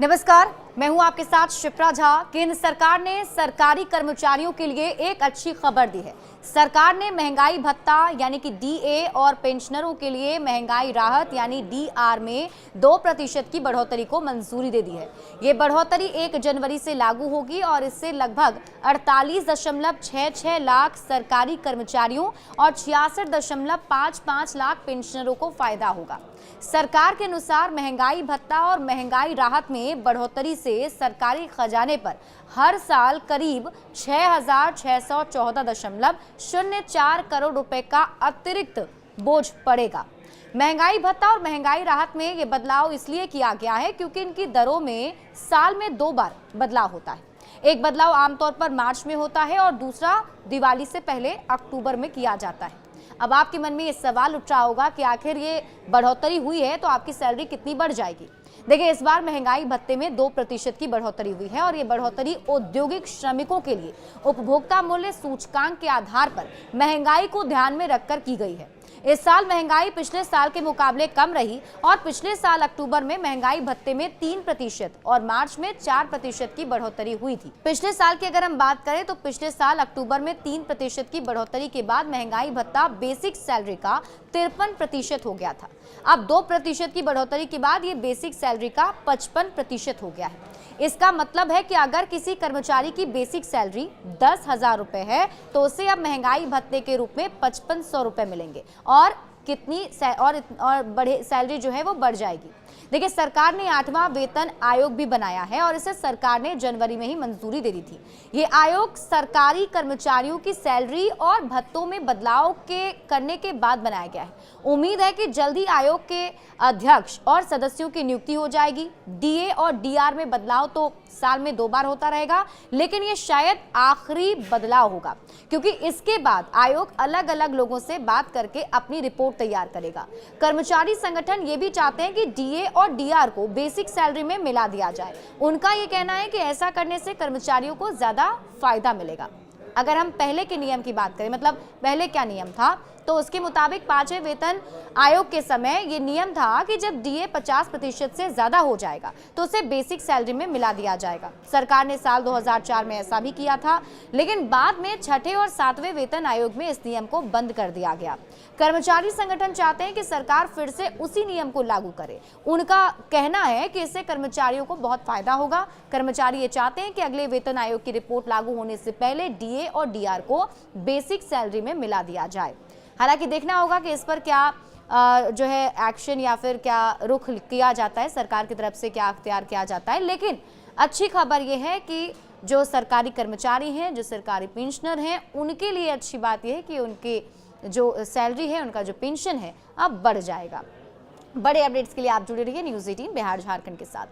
नमस्कार, मैं हूं आपके साथ शिप्रा झा। केंद्र सरकार ने सरकारी कर्मचारियों के लिए एक अच्छी खबर दी है। सरकार ने महंगाई भत्ता यानी कि डीए और पेंशनरों के लिए महंगाई राहत यानी डीआर में 2% की बढ़ोतरी को मंजूरी दे दी है। ये बढ़ोतरी 1 जनवरी से लागू होगी और इससे लगभग 48.66 लाख सरकारी कर्मचारियों और 66.55 लाख पेंशनरों को फायदा होगा। सरकार के अनुसार महंगाई भत्ता और महंगाई राहत में बढ़ोतरी से सरकारी खजाने पर हर साल करीब 6,614.04 करोड़ रुपए का अतिरिक्त बोझ पड़ेगा। महंगाई भत्ता और महंगाई राहत में ये बदलाव इसलिए किया गया है क्योंकि इनकी दरों में साल में 2 बार बदलाव होता है। एक बदलाव आमतौर पर मार्च में होता है और दूसरा दिवाली से पहले अक्टूबर में किया जाता है। अब आपके मन में ये सवाल उठ रहा होगा कि आखिर ये बढ़ोतरी हुई है तो आपकी सैलरी कितनी बढ़ जाएगी। देखिए, इस बार महंगाई भत्ते में 2% की बढ़ोतरी हुई है और ये बढ़ोतरी औद्योगिक श्रमिकों के लिए उपभोक्ता मूल्य सूचकांक के आधार पर महंगाई को ध्यान में रखकर की गई है। इस साल महंगाई पिछले साल के मुकाबले कम रही और पिछले साल अक्टूबर में महंगाई भत्ते में 3% और मार्च में 4% की बढ़ोतरी हुई थी। पिछले साल की अगर हम बात करें तो पिछले साल अक्टूबर में 3% की बढ़ोतरी के बाद महंगाई भत्ता बेसिक सैलरी का 53% हो गया था। अब 2% की बढ़ोतरी के बाद ये बेसिक सैलरी का 55% हो गया है। इसका मतलब है कि अगर किसी कर्मचारी की बेसिक सैलरी 10,000 रुपए है तो उसे अब महंगाई भत्ते के रूप में 5500 रुपए मिलेंगे और बढ़े सैलरी जो है वो बढ़ जाएगी। देखिए, सरकार ने 8वां वेतन आयोग भी बनाया है और इसे सरकार ने जनवरी में ही मंजूरी दे दी थी। ये आयोग सरकारी कर्मचारियों की सैलरी और भत्तों में बदलाव करने के बाद बनाया गया है। उम्मीद है कि जल्दी आयोग के अध्यक्ष और सदस्यों की नियुक्ति हो जाएगी। डीए और डीआर में बदलाव तो साल में 2 बार होता रहेगा, लेकिन ये शायद आखिरी बदलाव होगा क्योंकि इसके बाद आयोग अलग अलग लोगों से बात करके अपनी रिपोर्ट तैयार करेगा। कर्मचारी संगठन ये भी चाहते हैं कि डीए और डीआर को बेसिक सैलरी में मिला दिया जाए। उनका ये कहना है कि ऐसा करने से कर्मचारियों को ज्यादा फायदा मिलेगा। अगर हम पहले के नियम की बात करें, मतलब पहले क्या नियम था, तो उसके मुताबिक 5वें वेतन आयोग के समय ये नियम था कि जब डीए 50% से ज्यादा हो जाएगा तो उसे बेसिक सैलरी में मिला दिया जाएगा। सरकार ने साल 2004 में ऐसा भी किया था, लेकिन बाद में 6ठे और 7वें वेतन आयोग में इस नियम को बंद कर दिया गया। कर्मचारी संगठन चाहते हैं कि सरकार फिर से उसी नियम को लागू करे। उनका कहना है कि इससे कर्मचारियों को बहुत फायदा होगा। कर्मचारी ये चाहते हैं कि अगले वेतन आयोग की रिपोर्ट लागू होने से पहले डीए और डीआर को बेसिक सैलरी में मिला दिया जाए। हालांकि देखना होगा कि इस पर क्या जो है एक्शन या फिर क्या रुख किया जाता है, सरकार की तरफ से क्या अख्तियार किया जाता है। लेकिन अच्छी खबर यह है कि जो सरकारी कर्मचारी हैं, जो सरकारी पेंशनर हैं, उनके लिए अच्छी बात यह है कि उनकी जो सैलरी है, उनका जो पेंशन है, अब बढ़ जाएगा। बड़े अपडेट्स के लिए आप जुड़े रहिए न्यूज़ 18 बिहार झारखंड के साथ।